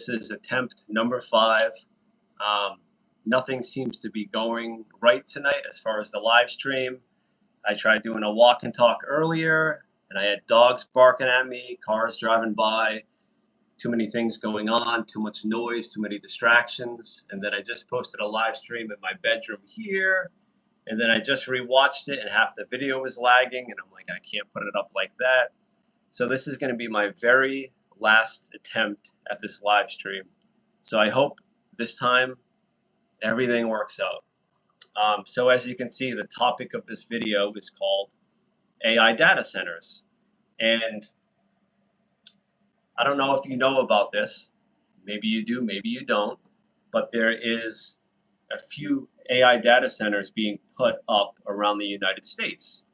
This is attempt number 5. Um, Nothing seems to be going right tonight as far as the live stream. I tried doing a walk and talk earlier, and I had dogs barking at me, cars driving by, too many things going on, too much noise, too many distractions. And then I just posted a live stream in my bedroom here, and then I just rewatched it, and half the video was lagging, and I'm like, I can't put it up like that. So this is going to be my very last attempt at this live stream. So I hope this time everything works out. So as you can see, the topic of this video is called AI data centers. And I don't know if you know about this. Maybe you do, maybe you don't. But there is a few AI data centers being put up around the United States.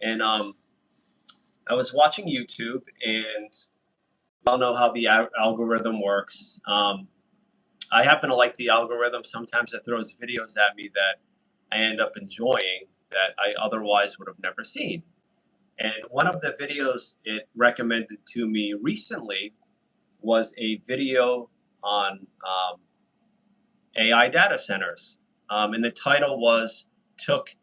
And I was watching YouTube, and I don't know how the algorithm works. I happen to like the algorithm. Sometimes it throws videos at me that I end up enjoying that I otherwise would have never seen. And one of the videos it recommended to me recently was a video on AI data centers. And the title was Took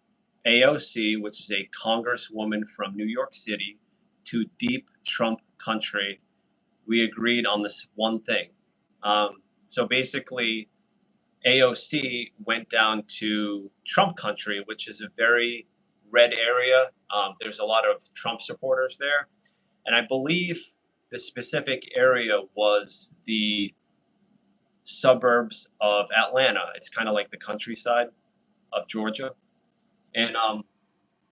AOC, which is a congresswoman from New York City, to deep Trump country. We agreed on this one thing. So basically, AOC went down to Trump country, which is a very red area. There's a lot of Trump supporters there. And I believe the specific area was the suburbs of Atlanta. It's kind of like the countryside of Georgia. And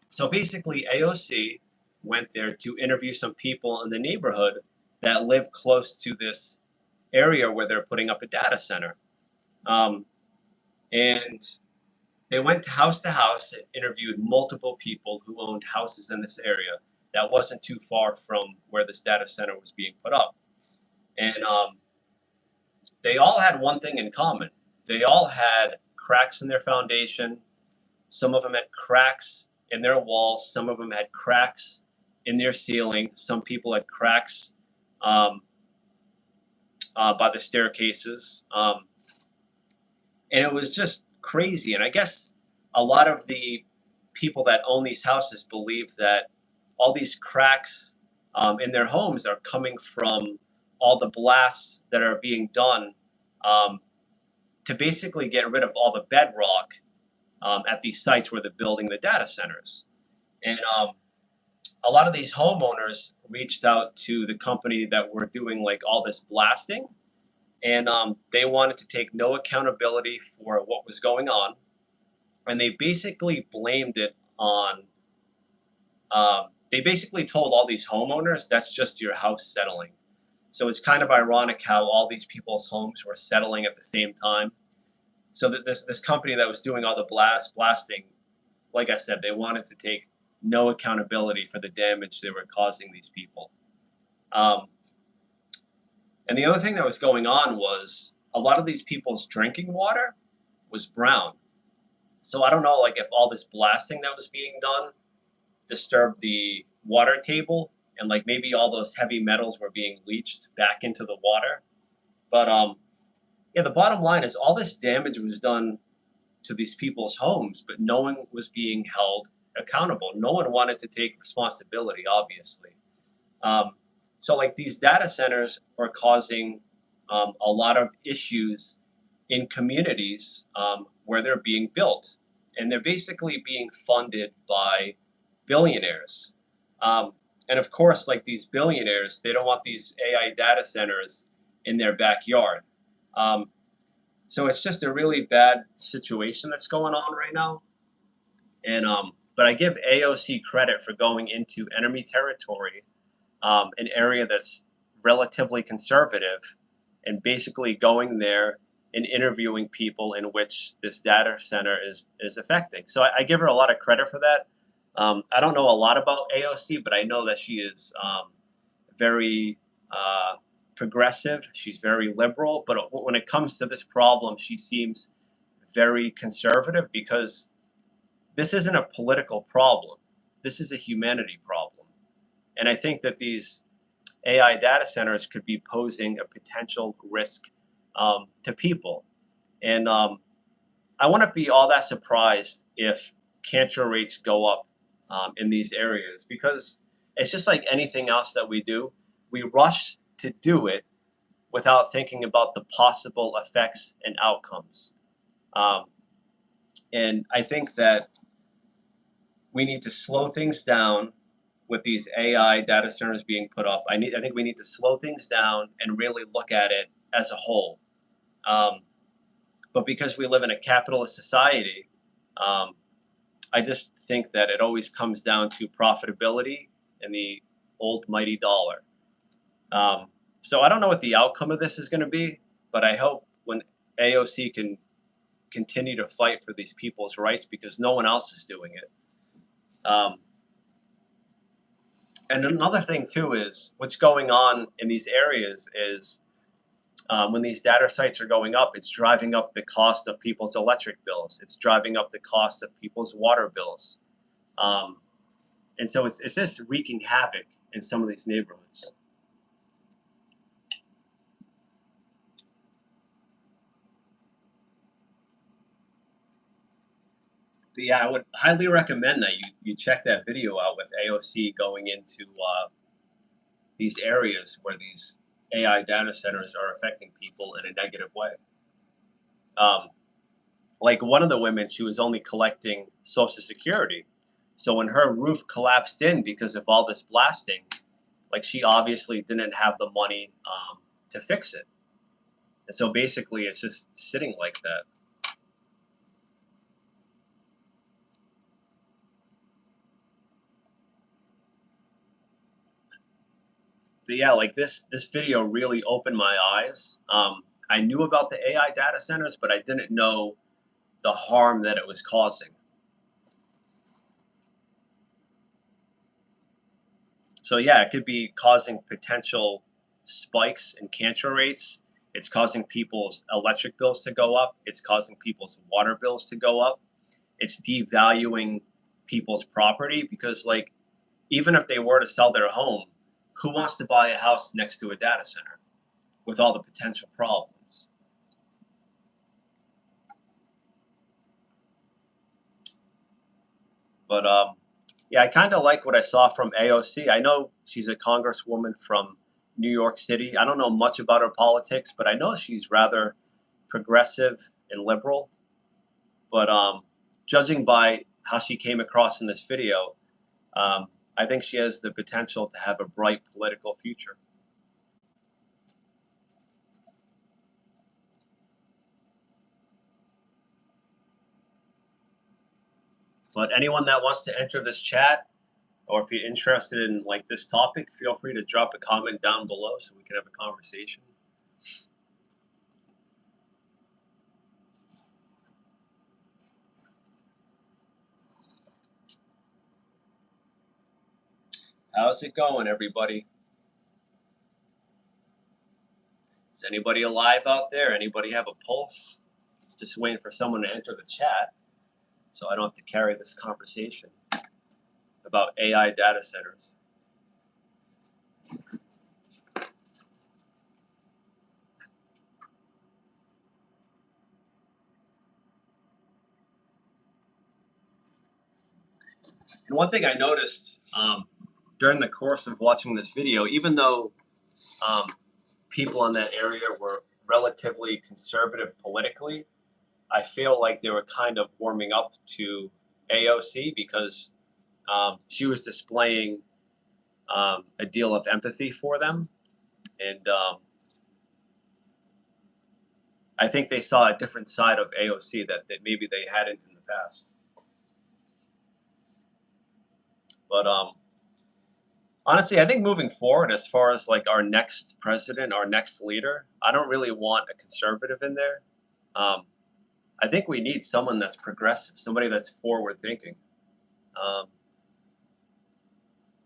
so basically, AOC went there to interview some people in the neighborhood that live close to this area where they're putting up a data center. And they went to house and interviewed multiple people who owned houses in this area that wasn't too far from where this data center was being put up. And they all had one thing in common. They all had cracks in their foundation. Some of them had cracks in their walls. Some of them had cracks in their ceiling. Some people had cracks by the staircases. And it was just crazy. And I guess a lot of the people that own these houses believe that all these cracks in their homes are coming from all the blasts that are being done to basically get rid of all the bedrock at these sites where they're building the data centers. And a lot of these homeowners reached out to the company that were doing like all this blasting, and they wanted to take no accountability for what was going on, and they basically blamed it on. They basically told all these homeowners that's just your house settling. So it's kind of ironic how all these people's homes were settling at the same time. So that this company that was doing all the blasting, like I said, they wanted to take no accountability for the damage they were causing these people. And the other thing that was going on was a lot of these people's drinking water was brown. So I don't know, like if all this blasting that was being done disturbed the water table, and like maybe all those heavy metals were being leached back into the water. But yeah, the bottom line is all this damage was done to these people's homes, but no one was being held accountable. No one wanted to take responsibility, obviously. So like these data centers are causing a lot of issues in communities where they're being built. And they're basically being funded by billionaires. And of course, like these billionaires, they don't want these AI data centers in their backyard. So it's just a really bad situation that's going on right now. And but I give AOC credit for going into enemy territory, an area that's relatively conservative, and basically going there and interviewing people in which this data center is affecting. So I give her a lot of credit for that. I don't know a lot about AOC, but I know that she is very progressive. She's very liberal. But when it comes to this problem, she seems very conservative, because this isn't a political problem. This is a humanity problem. And I think that these AI data centers could be posing a potential risk to people. And I wouldn't be all that surprised if cancer rates go up in these areas because it's just like anything else that we do. We rush to do it without thinking about the possible effects and outcomes. Um, and I think that we need to slow things down with these AI data centers being put up. I think we need to slow things down and really look at it as a whole. Um, but because we live in a capitalist society, um, I just think that it always comes down to profitability and the old mighty dollar. Um, so I don't know what the outcome of this is going to be, but I hope when AOC can continue to fight for these people's rights because no one else is doing it. And another thing too is what's going on in these areas is when these data sites are going up, it's driving up the cost of people's electric bills. It's driving up the cost of people's water bills. Um, and so it's just wreaking havoc in some of these neighborhoods. But yeah, I would highly recommend that you check that video out with AOC going into these areas where these AI data centers are affecting people in a negative way. Um, like one of the women, she was only collecting Social Security. So when her roof collapsed in because of all this blasting, like she obviously didn't have the money to fix it. And so basically it's just sitting like that. But yeah, like this video really opened my eyes. I knew about the AI data centers, but I didn't know the harm that it was causing. So yeah, it could be causing potential spikes in cancer rates. It's causing people's electric bills to go up. It's causing people's water bills to go up. It's devaluing people's property because like even if they were to sell their home, who wants to buy a house next to a data center with all the potential problems? But yeah, I kind of like what I saw from AOC. I know she's a congresswoman from New York City. I don't know much about her politics, but I know she's rather progressive and liberal. But judging by how she came across in this video, I think she has the potential to have a bright political future. But anyone that wants to enter this chat, or if you're interested in like this topic, feel free to drop a comment down below so we can have a conversation. How's it going, everybody? Is anybody alive out there? Anybody have a pulse? Just waiting for someone to enter the chat so I don't have to carry this conversation about AI data centers. And one thing I noticed during the course of watching this video, even though um, people in that area were relatively conservative politically, I feel like they were kind of warming up to AOC because she was displaying a deal of empathy for them. And I think they saw a different side of AOC that maybe they hadn't in the past. But honestly, I think moving forward, as far as like our next president, our next leader, I don't really want a conservative in there. I think we need someone that's progressive, somebody that's forward thinking. Um,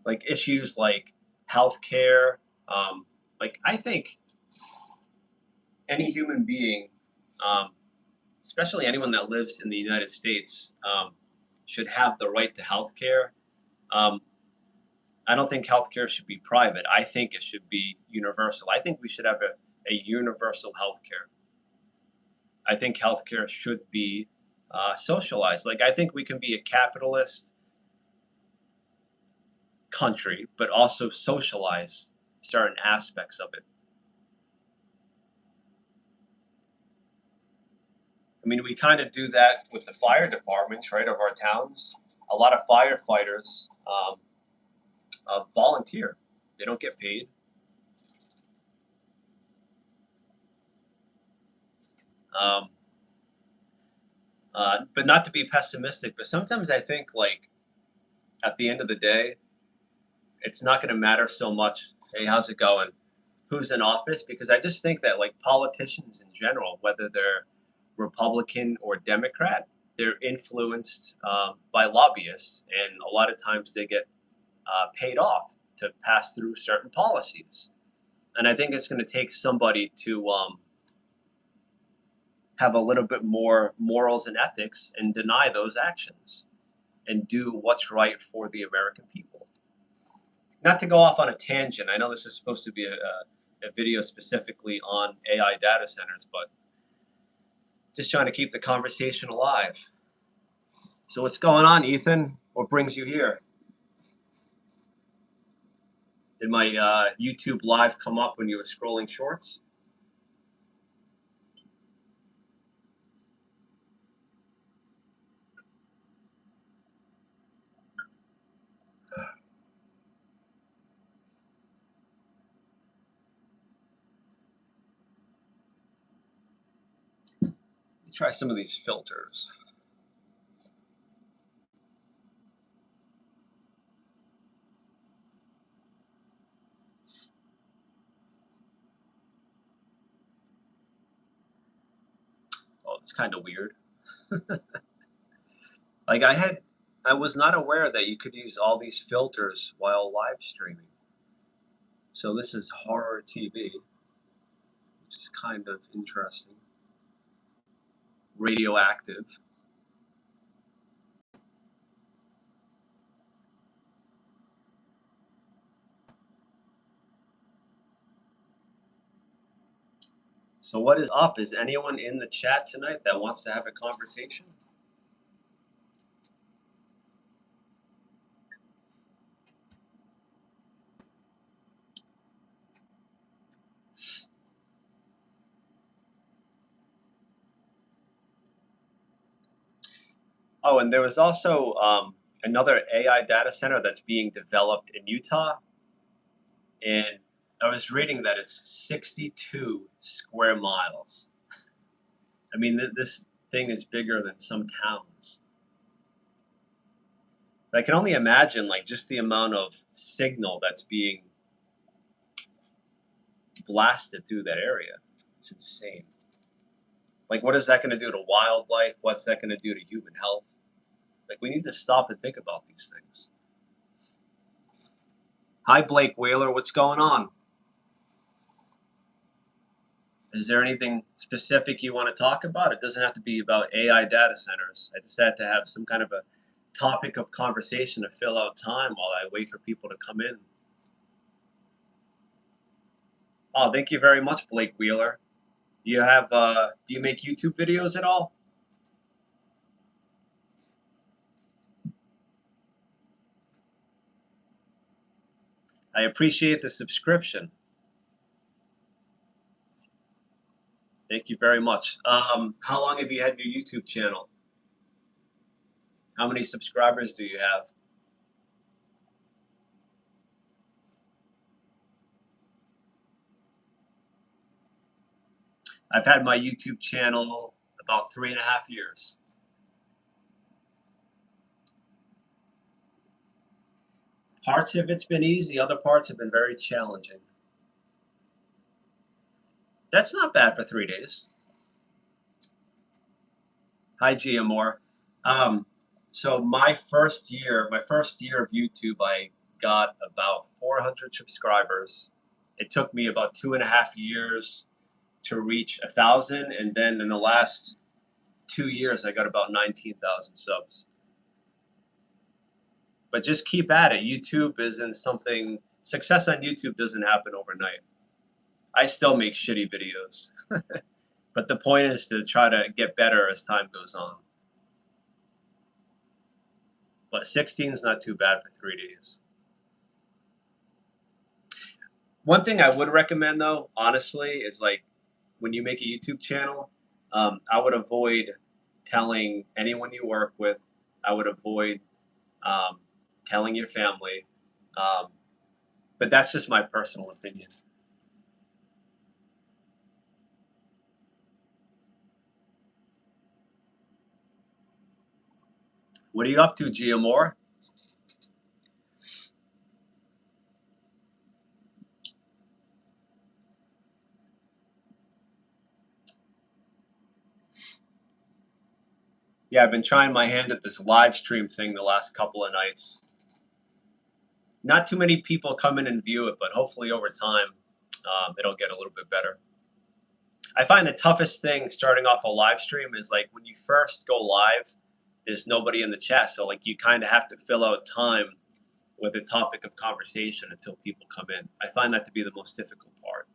like issues like healthcare. Like I think any human being, um, especially anyone that lives in the United States, should have the right to healthcare. Um, I don't think healthcare should be private. I think it should be universal. I think we should have a universal healthcare. I think healthcare should be socialized. Like, I think we can be a capitalist country, but also socialize certain aspects of it. I mean, we kind of do that with the fire departments, right, of our towns. A lot of firefighters volunteer. They don't get paid. Um, but not to be pessimistic, but sometimes I think, like, at the end of the day, it's not going to matter so much. Hey, how's it going? Who's in office? Because I just think that, like, politicians in general, whether they're Republican or Democrat, they're influenced by lobbyists, and a lot of times they get paid off to pass through certain policies. And I think it's going to take somebody to have a little bit more morals and ethics and deny those actions and do what's right for the American people. Not to go off on a tangent, I know this is supposed to be a video specifically on AI data centers, but just trying to keep the conversation alive. So what's going on, Ethan? What brings you here? Did my YouTube live come up when you were scrolling shorts? Let's try some of these filters. Oh, it's kind of weird. Like, I was not aware that you could use all these filters while live streaming. So this is horror TV, which is kind of interesting. Radioactive. So what is up? Is anyone in the chat tonight that wants to have a conversation? Oh, and there was also another AI data center that's being developed in Utah, and I was reading that it's 62 square miles. I mean, this thing is bigger than some towns. But I can only imagine, like, just the amount of signal that's being blasted through that area. It's insane. Like, what is that going to do to wildlife? What's that going to do to human health? Like, we need to stop and think about these things. Hi, Blake Whaler. What's going on? Is there anything specific you want to talk about? It doesn't have to be about AI data centers. I just had to have some kind of a topic of conversation to fill out time while I wait for people to come in. Oh, thank you very much, Blake Wheeler. Do you make YouTube videos at all? I appreciate the subscription. Thank you very much. How long have you had your YouTube channel? How many subscribers do you have? I've had my YouTube channel about 3.5 years. Parts of it's been easy, other parts have been very challenging. That's not bad for 3 days. Hi, Giamore. So my first year of YouTube, I got about 400 subscribers. It took me about 2.5 years to reach 1,000, and then in the last 2 years, I got about 19,000 subs. But just keep at it. YouTube isn't something, success on YouTube doesn't happen overnight. I still make shitty videos. But the point is to try to get better as time goes on. But 16 is not too bad for 3 days. One thing I would recommend, though, honestly, is like when you make a YouTube channel, I would avoid telling anyone you work with. I would avoid telling your family. But that's just my personal opinion. What are you up to, Gia Moore? Yeah, I've been trying my hand at this live stream thing the last couple of nights. Not too many people come in and view it, but hopefully over time it'll get a little bit better. I find the toughest thing starting off a live stream is like when you first go live, there's nobody in the chat. So like you kind of have to fill out time with a topic of conversation until people come in. I find that to be the most difficult part.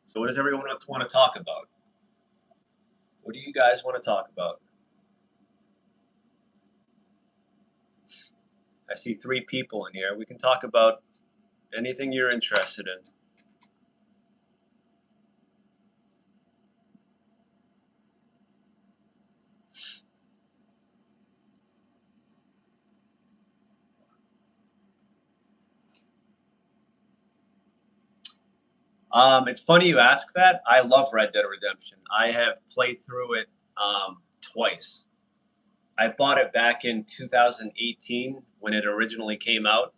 So what does everyone want to talk about? What do you guys want to talk about? I see 3 people in here. We can talk about anything you're interested in. It's funny you ask that. I love Red Dead Redemption. I have played through it twice. I bought it back in 2018 when it originally came out,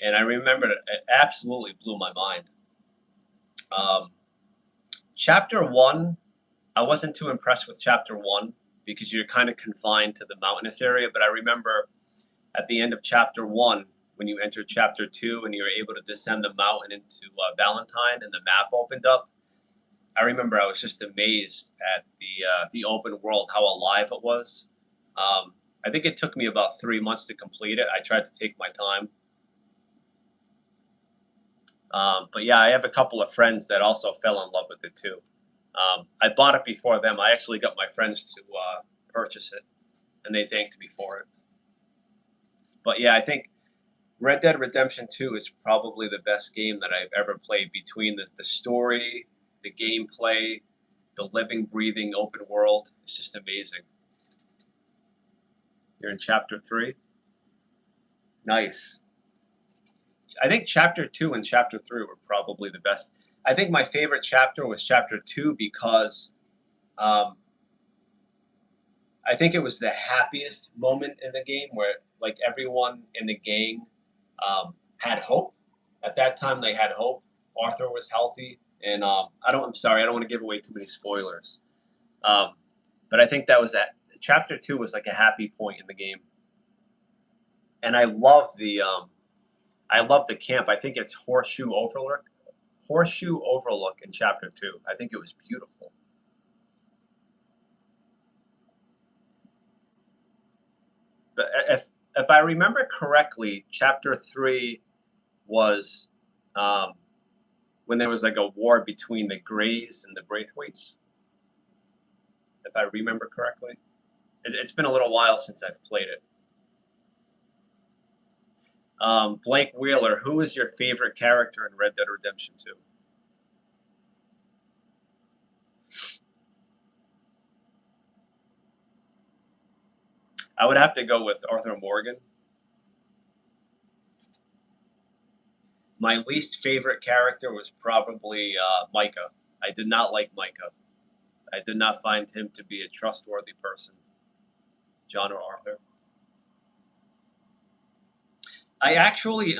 and I remember it absolutely blew my mind. Chapter 1, I wasn't too impressed with Chapter 1 because you're kind of confined to the mountainous area, but I remember at the end of Chapter 1, when you entered Chapter 2 and you were able to descend the mountain into Valentine and the map opened up, I remember I was just amazed at the open world, how alive it was. I think it took me about 3 months to complete it. I tried to take my time. But yeah, I have a couple of friends that also fell in love with it too. I bought it before them. I actually got my friends to purchase it, and they thanked me for it. But yeah, I think Red Dead Redemption 2 is probably the best game that I've ever played between the story, the gameplay, the living, breathing open world. It's just amazing. You're in Chapter 3? Nice. I think Chapter 2 and Chapter 3 were probably the best. I think my favorite chapter was Chapter 2 because I think it was the happiest moment in the game where like everyone in the gang had hope. At that time, they had hope. Arthur was healthy, and I'm sorry, I don't want to give away too many spoilers. But I think that was that. Chapter 2 was like a happy point in the game, and I love the camp. I think it's Horseshoe Overlook. Horseshoe Overlook in Chapter 2. I think it was beautiful. But if I remember correctly, Chapter 3 was when there was like a war between the Greys and the Braithwaites. If I remember correctly, it's been a little while since I've played it. Blake Wheeler, who is your favorite character in Red Dead Redemption 2? I would have to go with Arthur Morgan. My least favorite character was probably Micah. I did not like Micah. I did not find him to be a trustworthy person. John or Arthur. I actually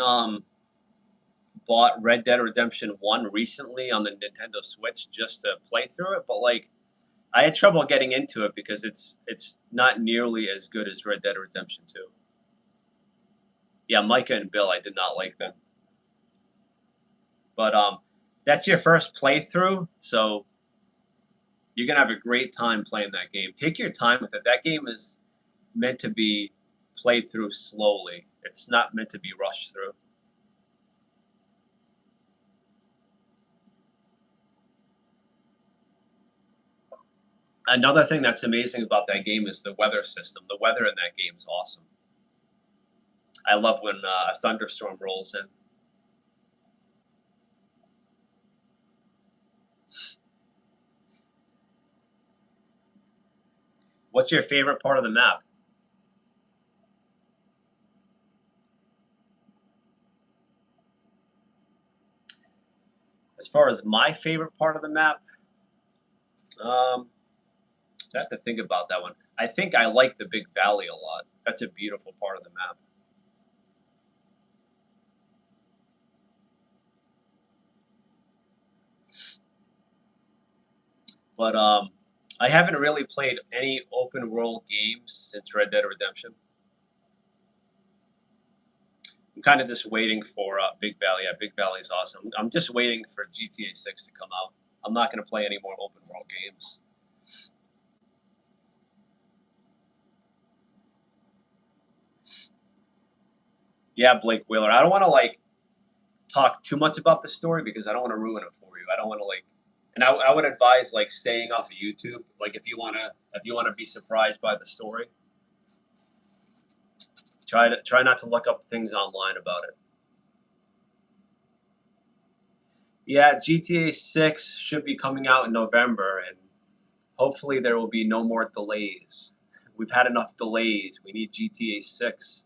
bought Red Dead Redemption 1 recently on the Nintendo Switch just to play through it, but like I had trouble getting into it because it's not nearly as good as Red Dead Redemption 2. Yeah, Micah and Bill, I did not like them. But that's your first playthrough, so You're gonna have a great time playing that game. Take your time with it. That game is meant to be played through slowly. It's not meant to be rushed through. Another thing that's amazing about that game is the weather system. The weather in that game is awesome. I love when a thunderstorm rolls in. What's your favorite part of the map? As far as my favorite part of the map, I have to think about that one. I think I like the Big Valley a lot. That's a beautiful part of the map. But I haven't really played any open world games since Red Dead Redemption. I'm kind of just waiting for Big Valley. Yeah, Big Valley is awesome. I'm just waiting for GTA 6 to come out. I'm not going to play any more open world games. Yeah, Blake Wheeler. I don't want to like talk too much about the story because I don't want to ruin it for you. I don't want to like, and I would advise like staying off of YouTube. Like if you wanna be surprised by the story, try not to look up things online about it. Yeah, GTA 6 should be coming out in November, and hopefully there will be no more delays. We've had enough delays. We need GTA 6.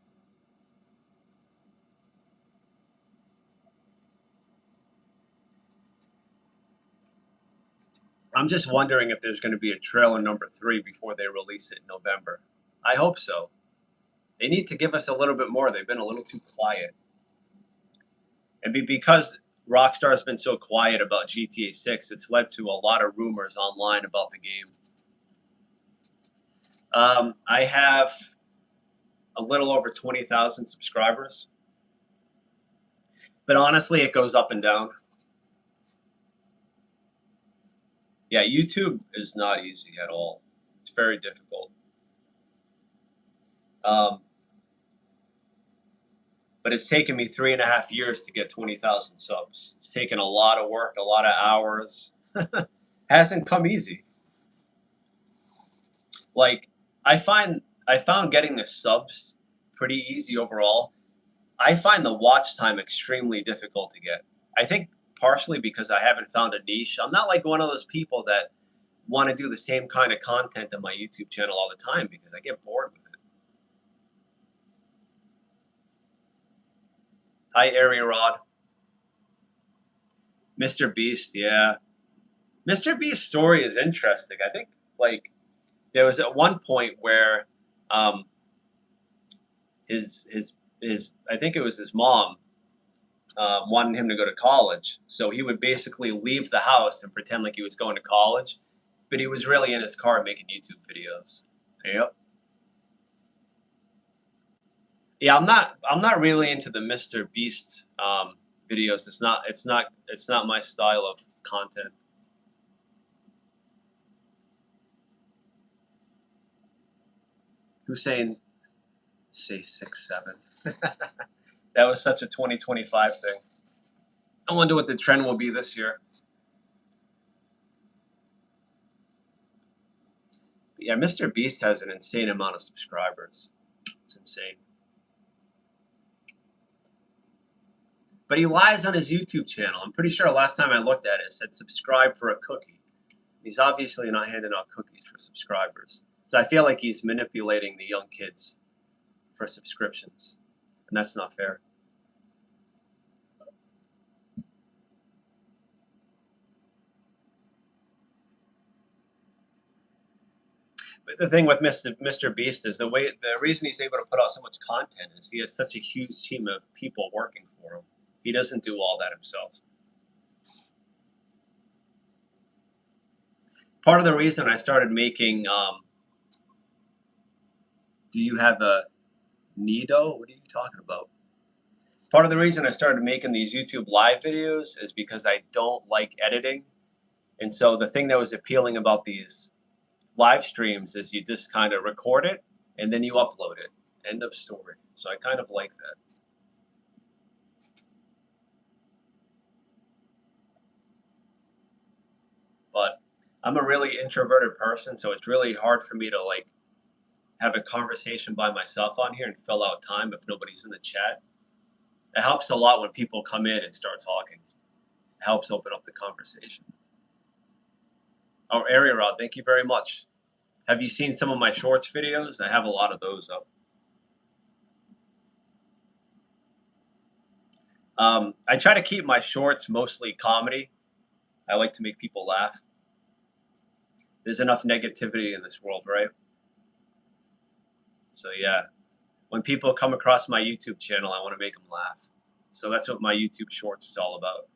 I'm just wondering if there's going to be a trailer number 3 before they release it in November. I hope so. They need to give us a little bit more. They've been a little too quiet. And because Rockstar's been so quiet about GTA 6, it's led to a lot of rumors online about the game. I have a little over 20,000 subscribers. But honestly, it goes up and down. Yeah, YouTube is not easy at all. It's very difficult. But it's taken me 3.5 years to get 20,000 subs. It's taken a lot of work, a lot of hours. Hasn't come easy. Like I found getting the subs pretty easy overall. I find the watch time extremely difficult to get. I think partially because I haven't found a niche. I'm not like one of those people that want to do the same kind of content on my YouTube channel all the time because I get bored with it. Hi, Area Rod. Mr. Beast, yeah. Mr. Beast's story is interesting. I think like there was at one point where um, his I think it was his mom wanted him to go to college, so he would basically leave the house and pretend like he was going to college, but he was really in his car making YouTube videos. Yep. Yeah, I'm not really into the Mr. Beast videos. It's not my style of content. Hussein say 6'7". That was such a 2025 thing. I wonder what the trend will be this year. But yeah, Mr. Beast has an insane amount of subscribers. It's insane. But he lies on his YouTube channel. I'm pretty sure last time I looked at it, it said subscribe for a cookie. He's obviously not handing out cookies for subscribers. So I feel like he's manipulating the young kids for subscriptions. And that's not fair. But the thing with Mr. Beast is the reason he's able to put out so much content is he has such a huge team of people working for him. He doesn't do all that himself. Part of the reason I started making do you have a Nido? What are you talking about? Part of the reason I started making these YouTube live videos is because I don't like editing. And so the thing that was appealing about these live streams is you just kind of record it and then you upload it. End of story. So I kind of like that. But I'm a really introverted person, so it's really hard for me to like have a conversation by myself on here and fill out time if nobody's in the chat. It helps a lot when people come in and start talking. It helps open up the conversation. Oh, Area Rod, thank you very much. Have you seen some of my shorts videos? I have a lot of those up. I try to keep my shorts mostly comedy. I like to make people laugh. There's enough negativity in this world, right? So yeah, when people come across my YouTube channel, I want to make them laugh. So that's what my YouTube shorts is all about.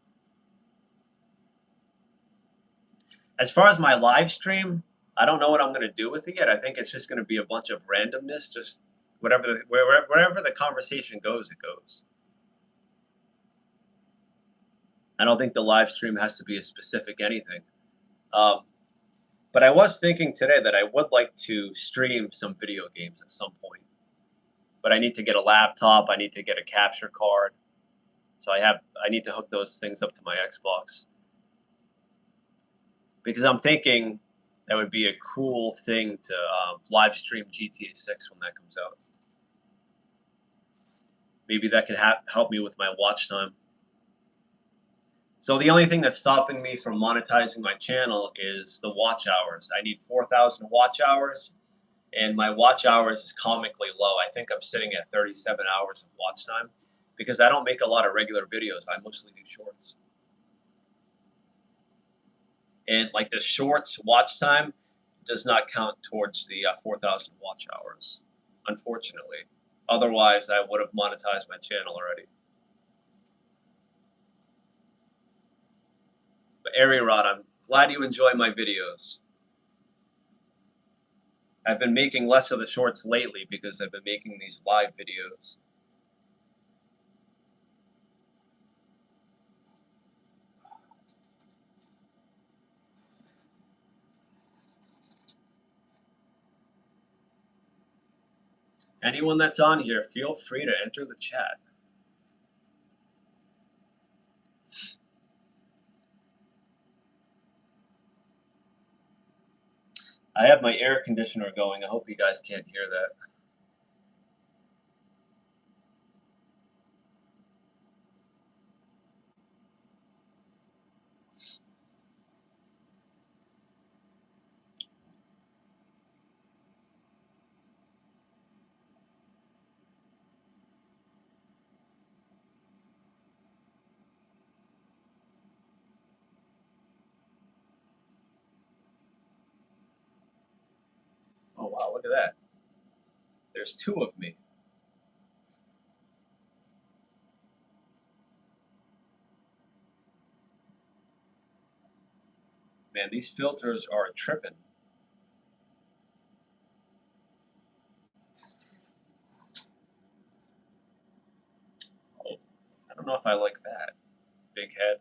As far as my live stream, I don't know what I'm going to do with it yet. I think it's just going to be a bunch of randomness, just wherever the conversation goes, it goes. I don't think the live stream has to be a specific anything. But I was thinking today that I would like to stream some video games at some point. But I need to get a laptop. I need to get a capture card. So I need to hook those things up to my Xbox. Because I'm thinking that would be a cool thing to live stream GTA 6 when that comes out. Maybe that could help me with my watch time. So the only thing that's stopping me from monetizing my channel is the watch hours. I need 4,000 watch hours, and my watch hours is comically low. I think I'm sitting at 37 hours of watch time because I don't make a lot of regular videos. I mostly do shorts. And like the shorts watch time does not count towards the 4,000 watch hours, unfortunately. Otherwise, I would have monetized my channel already. But Area Rod, I'm glad you enjoy my videos. I've been making less of the shorts lately because I've been making these live videos. Anyone that's on here, feel free to enter the chat. I have my air conditioner going. I hope you guys can't hear that. Oh, wow, look at that. There's two of me. Man, these filters are tripping. Oh, I don't know if I like that. Big head.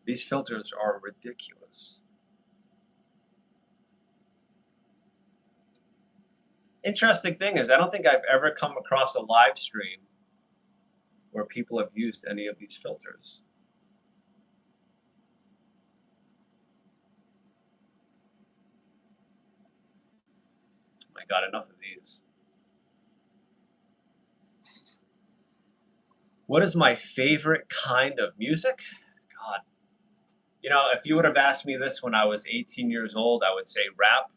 These filters are ridiculous. Interesting thing is, I don't think I've ever come across a live stream where people have used any of these filters. I got enough of these. What is my favorite kind of music? God. You know, if you would have asked me this when I was 18 years old, I would say rap.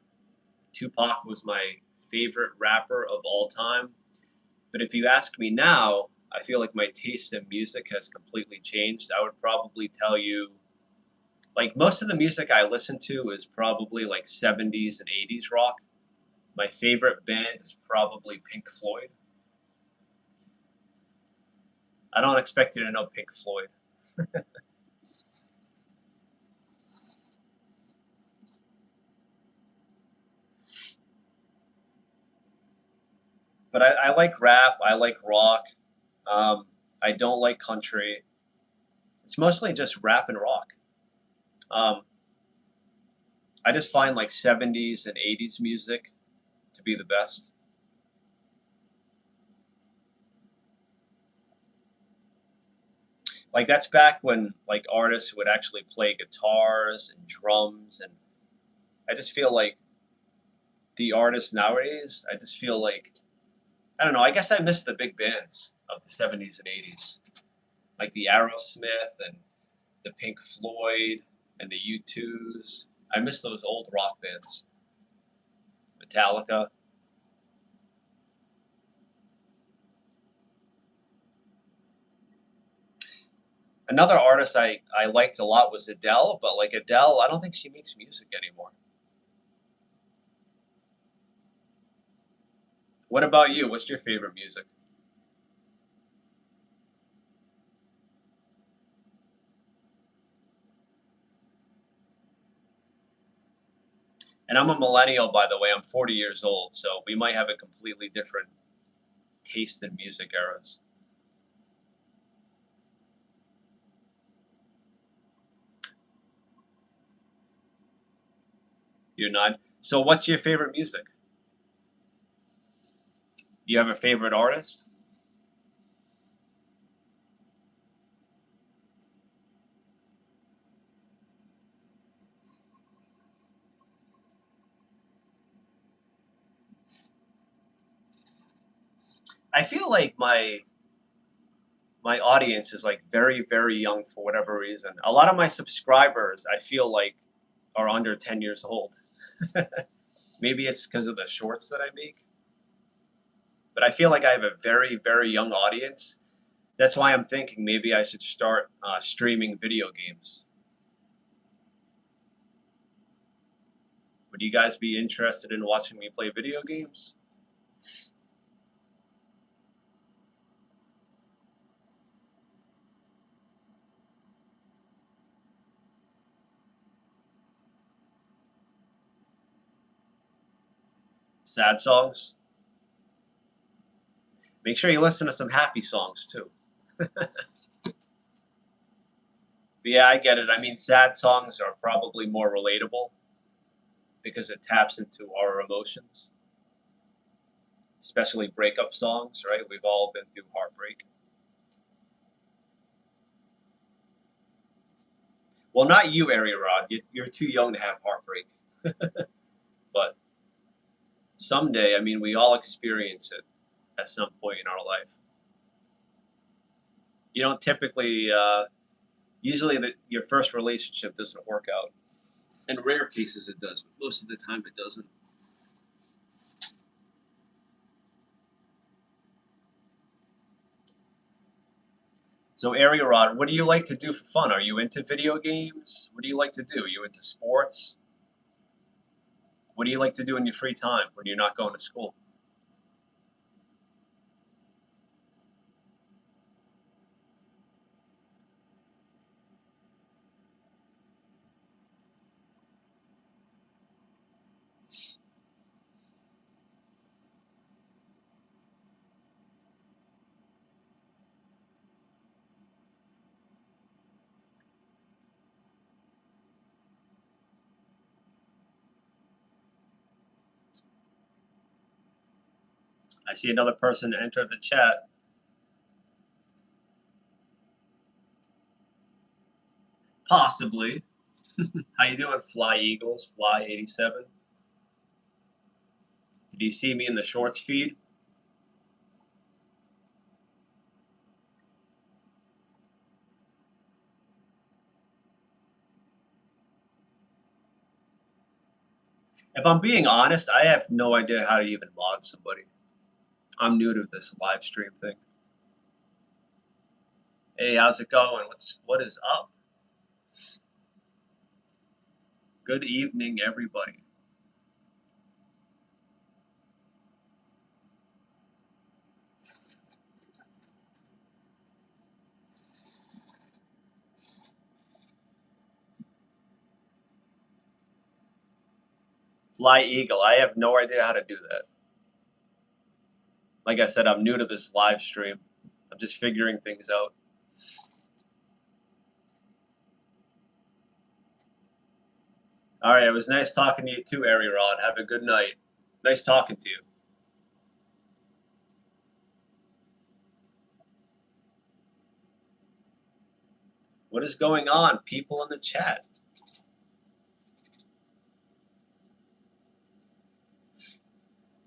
Tupac was my favorite rapper of all time. But if you ask me now, I feel like my taste in music has completely changed. I would probably tell you, like, most of the music I listen to is probably like 70s and 80s rock. My favorite band is probably Pink Floyd. I don't expect you to know Pink Floyd. But I like rap. I like rock. I don't like country. It's mostly just rap and rock. Um, I just find like 70s and 80s music to be the best. Like that's back when like artists would actually play guitars and drums, and I just feel like the artists nowadays, I just feel like I don't know, I guess I miss the big bands of the 70s and 80s, like the Aerosmith and the Pink Floyd and the U2s. I miss those old rock bands. Metallica. Another artist I liked a lot was Adele, but like Adele, I don't think she makes music anymore. What about you? What's your favorite music? And I'm a millennial, by the way. I'm 40 years old, so we might have a completely different taste in music eras. You're not. So, what's your favorite music? Do you have a favorite artist? I feel like my audience is like very, very young for whatever reason. A lot of my subscribers, I feel like, are under 10 years old. Maybe it's because of the shorts that I make, but I feel like I have a very, very young audience. That's why I'm thinking maybe I should start streaming video games. Would you guys be interested in watching me play video games? Sad songs? Make sure you listen to some happy songs too. But yeah, I get it. I mean, sad songs are probably more relatable because it taps into our emotions, especially breakup songs, right? We've all been through heartbreak. Well, not you, Ari Rod. You're too young to have heartbreak. But someday, I mean, we all experience it at some point in our life. You don't typically, usually your first relationship doesn't work out. In rare cases, it does, but most of the time, it doesn't. So, Ari Rod, what do you like to do for fun? Are you into video games? What do you like to do? Are you into sports? What do you like to do in your free time when you're not going to school? I see another person enter the chat. Possibly. How you doing, Fly Eagles? Fly 87. Did you see me in the shorts feed? If I'm being honest, I have no idea how to even mod somebody. I'm new to this live stream thing. Hey, how's it going? What is up? Good evening, everybody. Fly Eagle. I have no idea how to do that. Like I said, I'm new to this live stream. I'm just figuring things out. All right, it was nice talking to you too, Ari Rod. Have a good night. Nice talking to you. What is going on, people in the chat?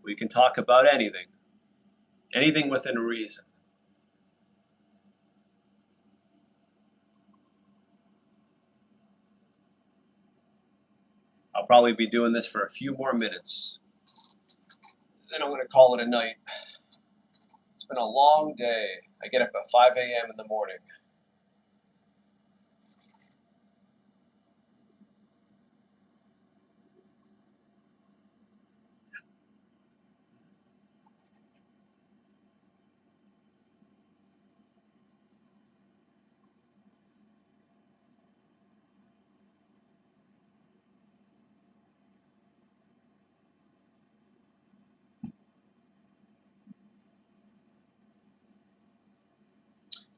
We can talk about anything. Anything within reason. I'll probably be doing this for a few more minutes. Then I'm going to call it a night. It's been a long day. I get up at 5 a.m. in the morning.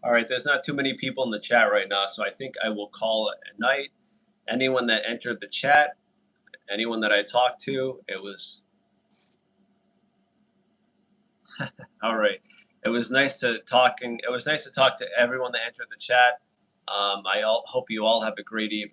All right, there's not too many people in the chat right now, so I think I will call it a night. Anyone that entered the chat, anyone that I talked to, it was all right. It was nice to talk to everyone that entered the chat. I hope you all have a great evening.